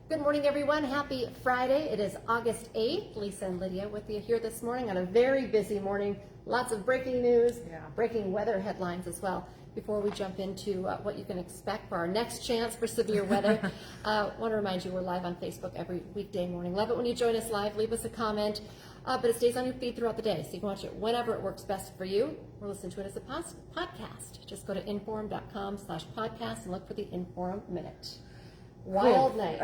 Good morning, everyone. Happy Friday. It is August 8th. Lisa and Lydia with you here this morning on a very busy morning. Lots of breaking news, breaking weather headlines as well. Before we jump into what you can expect for our next chance for severe weather, I want to remind you we're live on Facebook every weekday morning. Love it when you join us live. Leave us a comment, but it stays on your feed throughout the day, so you can watch it whenever it works best for you or listen to it as a podcast. Just go to inforum.com/podcast and look for the Inforum Minute. Wild night,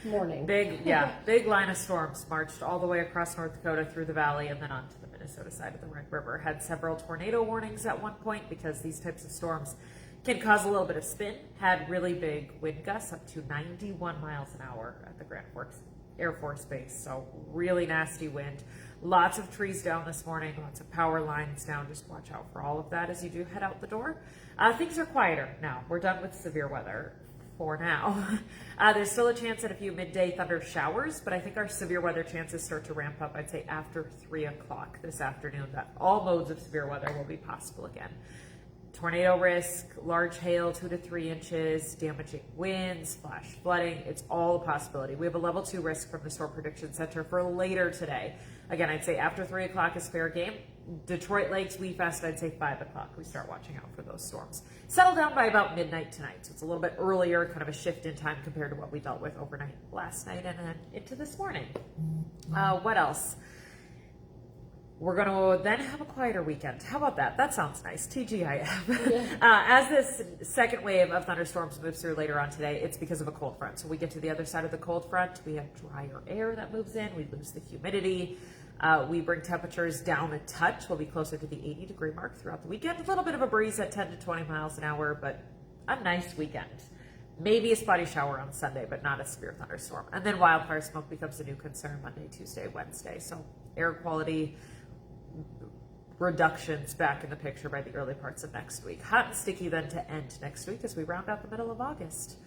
morning. Big line of storms marched all the way across North Dakota through the valley and then onto the Minnesota side of the Red River. Had several tornado warnings at one point because these types of storms can cause a little bit of spin. Had really big wind gusts up to 91 miles an hour at the Grand Forks Air Force Base. So really nasty wind. Lots of trees down this morning, lots of power lines down. Just watch out for all of that as you do head out the door. Things are quieter now. We're done with severe weather. For now. There's still a chance at a few midday thunder showers, but I think our severe weather chances start to ramp up, I'd say after 3 o'clock this afternoon, that all modes of severe weather will be possible again. Tornado risk, large hail, 2 to 3 inches, damaging winds, flash flooding, it's all a possibility. We have a level 2 risk from the Storm Prediction Center for later today. Again, I'd say after 3 o'clock is fair game. Detroit Lakes, We Fest, I'd say 5 o'clock. We start watching out for those storms. Settle down by about midnight tonight, so it's a little bit earlier, kind of a shift in time compared to what we dealt with overnight last night and then into this morning. What else? We're going to then have a quieter weekend. How about that? That sounds nice. TGIF. Yeah. As this second wave of thunderstorms moves through later on today, it's because of a cold front. So we get to the other side of the cold front. We have drier air that moves in. We lose the humidity. We bring temperatures down a touch. We'll be closer to the 80-degree mark throughout the weekend. A little bit of a breeze at 10 to 20 miles an hour, but a nice weekend. Maybe a spotty shower on Sunday, but not a severe thunderstorm. And then wildfire smoke becomes a new concern Monday, Tuesday, Wednesday. So air quality reductions back in the picture by the early parts of next week. Hot and sticky then to end next week as we round out the middle of August.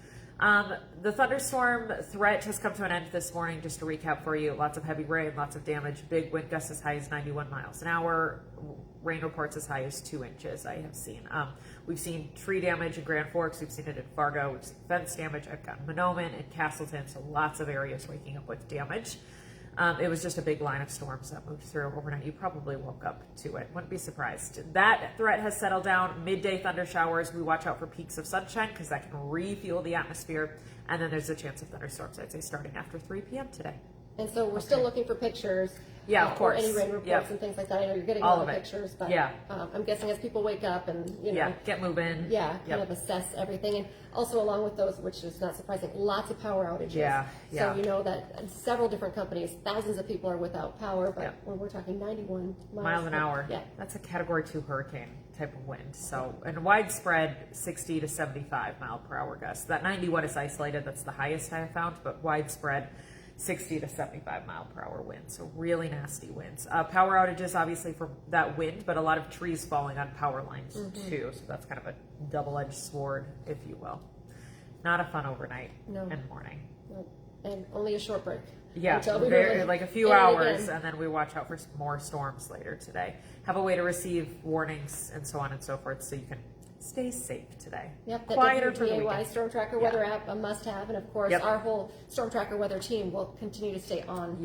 The thunderstorm threat has come to an end this morning. Just to recap for you, lots of heavy rain, lots of damage, big wind gusts as high as 91 miles an hour, rain reports as high as 2 inches I have seen. We've seen tree damage in Grand Forks, we've seen it in Fargo, we've seen fence damage. I've got Monoman and Castleton, so lots of areas waking up with damage. It was just a big line of storms that moved through overnight. You probably woke up to it. Wouldn't be surprised. That threat has settled down. Midday thunder showers. We watch out for peaks of sunshine because that can refuel the atmosphere. And then there's a chance of thunderstorms, I'd say, starting after 3 p.m. today. And so we're still looking for pictures. Of course. Or any rain reports and things like that. I know you're getting all the pictures, but I'm guessing as people wake up and, get moving. Kind of assess everything. And also along with those, which is not surprising, lots of power outages. So you know that several different companies, thousands of people are without power, but when we're talking 91 miles an hour, that's a Category 2 hurricane type of wind. So, and widespread 60 to 75 mile per hour gusts. That 91 is isolated. That's the highest I have found, but widespread 60 to 75 mile per hour winds. So really nasty winds. Power outages, obviously, from that wind, but a lot of trees falling on power lines too. So that's kind of a double-edged sword, if you will. Not a fun overnight and morning. No. And only a short break. Like a few hours, and then we watch out for more storms later today. Have a way to receive warnings and so on and so forth so you can stay safe today. Yep, that WDAY Storm Tracker Weather app, a must-have, and of course, our whole Storm Tracker Weather team will continue to stay on.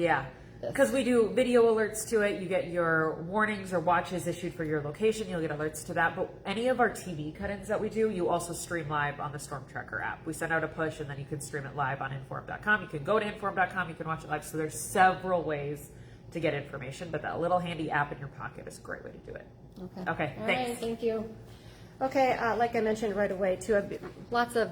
Because we do video alerts to it. You get your warnings or watches issued for your location. You'll get alerts to that. But any of our TV cut-ins that we do, you also stream live on the Storm Tracker app. We send out a push, and then you can stream it live on inform.com. You can go to inform.com. You can watch it live. So there's several ways to get information, but that little handy app in your pocket is a great way to do it. Okay, All thanks. right, thank you. Okay, like I mentioned right away, too, lots of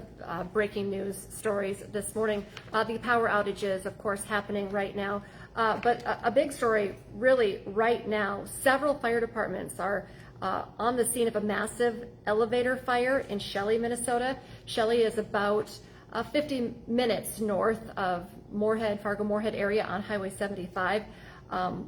breaking news stories this morning. The power outages, of course, happening right now. But a big story, really, right now, several fire departments are on the scene of a massive elevator fire in Shelley, Minnesota. Shelley is about 50 minutes north of Moorhead, Fargo-Moorhead area on Highway 75.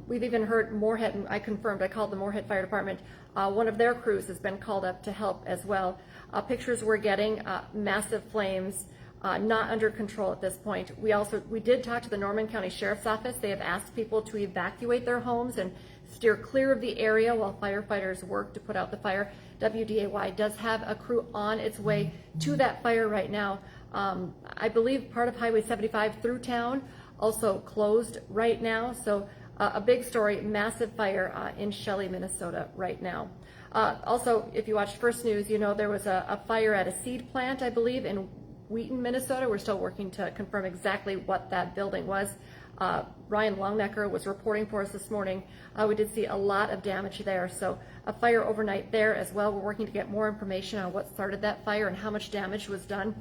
We've even heard Moorhead, I called the Moorhead Fire Department. One of their crews has been called up to help as well. Pictures we're getting, massive flames, not under control at this point. We did talk to the Norman County Sheriff's Office. They have asked people to evacuate their homes and steer clear of the area while firefighters work to put out the fire. WDAY does have a crew on its way to that fire right now. I believe part of Highway 75 through town also closed right now. So a big story, massive fire in Shelley, Minnesota right now. Also, if you watched First News, you know there was a fire at a seed plant, I believe, in Wheaton, Minnesota. We're still working to confirm exactly what that building was. Ryan Longnecker was reporting for us this morning. We did see a lot of damage there. So a fire overnight there as well. We're working to get more information on what started that fire and how much damage was done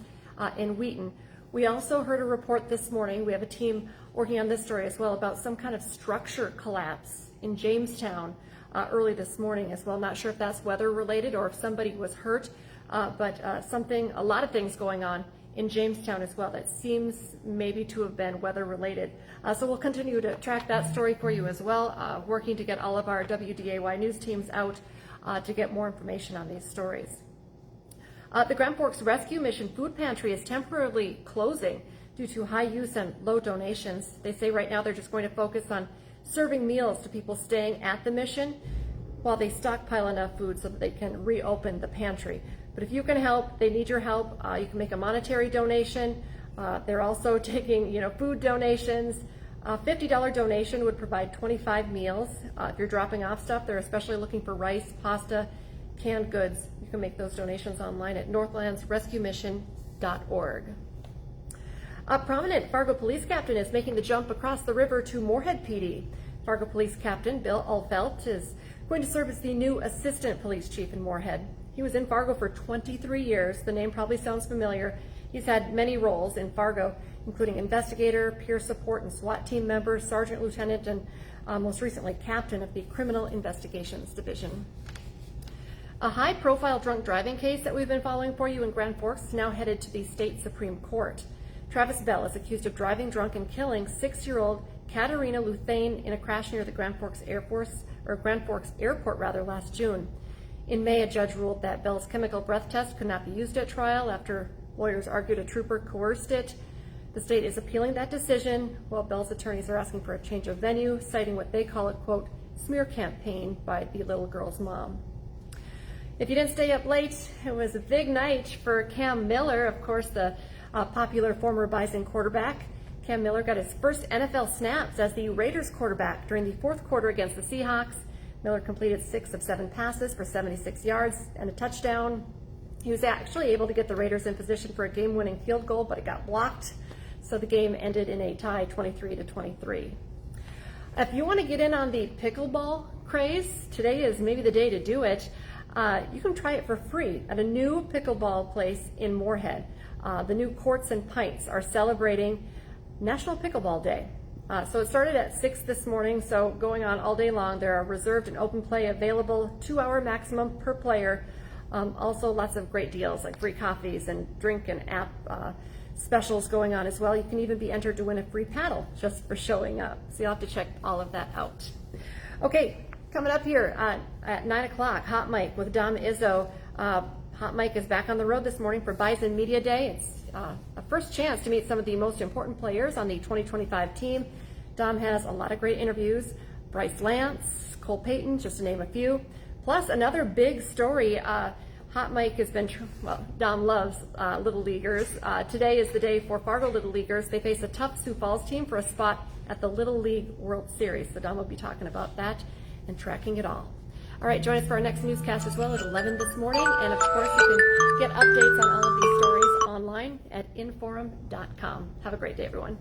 in Wheaton. We also heard a report this morning. We have a team working on this story as well about some kind of structure collapse in Jamestown early this morning as well. Not sure if that's weather related or if somebody was hurt, but a lot of things going on in Jamestown as well that seems maybe to have been weather related. So we'll continue to track that story for you as well, working to get all of our WDAY news teams out to get more information on these stories. The Grand Forks Rescue Mission Food Pantry is temporarily closing due to high use and low donations. They say right now they're just going to focus on serving meals to people staying at the mission while they stockpile enough food so that they can reopen the pantry. But if you can help, they need your help. You can make a monetary donation. They're also taking, food donations. A $50 donation would provide 25 meals. If you're dropping off stuff, they're especially looking for rice, pasta, canned goods. You can make those donations online at northlandsrescuemission.org. A prominent Fargo police captain is making the jump across the river to Moorhead PD. Fargo Police Captain Bill Ulfelt is going to serve as the new assistant police chief in Moorhead. He was in Fargo for 23 years. The name probably sounds familiar. He's had many roles in Fargo, including investigator, peer support and SWAT team member, sergeant, lieutenant, and most recently captain of the Criminal Investigations Division. A high-profile drunk driving case that we've been following for you in Grand Forks is now headed to the state Supreme Court. Travis Bell is accused of driving drunk and killing 6-year-old Katarina Luthane in a crash near the Grand Forks Airport last June. In May, a judge ruled that Bell's chemical breath test could not be used at trial after lawyers argued a trooper coerced it. The state is appealing that decision, while Bell's attorneys are asking for a change of venue, citing what they call a, quote, smear campaign by the little girl's mom. If you didn't stay up late, it was a big night for Cam Miller, of course, the popular former Bison quarterback. Cam Miller got his first NFL snaps as the Raiders quarterback during the fourth quarter against the Seahawks. Miller completed 6 of 7 passes for 76 yards and a touchdown. He was actually able to get the Raiders in position for a game-winning field goal, but it got blocked. So the game ended in a tie, 23-23. If you want to get in on the pickleball craze, today is maybe the day to do it. You can try it for free at a new pickleball place in Moorhead. The new Courts and Pints are celebrating National Pickleball Day. So it started at 6 this morning, so going on all day long. There are reserved and open play available, 2-hour maximum per player. Also lots of great deals like free coffees and drink and app specials going on as well. You can even be entered to win a free paddle just for showing up. So you'll have to check all of that out. Okay, coming up here at 9 o'clock, Hot Mic with Dom Izzo. Hot Mic is back on the road this morning for Bison Media Day. It's a first chance to meet some of the most important players on the 2025 team. Dom has a lot of great interviews. Bryce Lance, Cole Payton, just to name a few. Plus another big story. Hot Mic has been, Dom loves Little Leaguers. Today is the day for Fargo Little Leaguers. They face a tough Sioux Falls team for a spot at the Little League World Series. So Dom will be talking about that and tracking it all. All right, join us for our next newscast as well at 11 this morning. And of course, you can get updates on all of these stories online at inforum.com. Have a great day, everyone.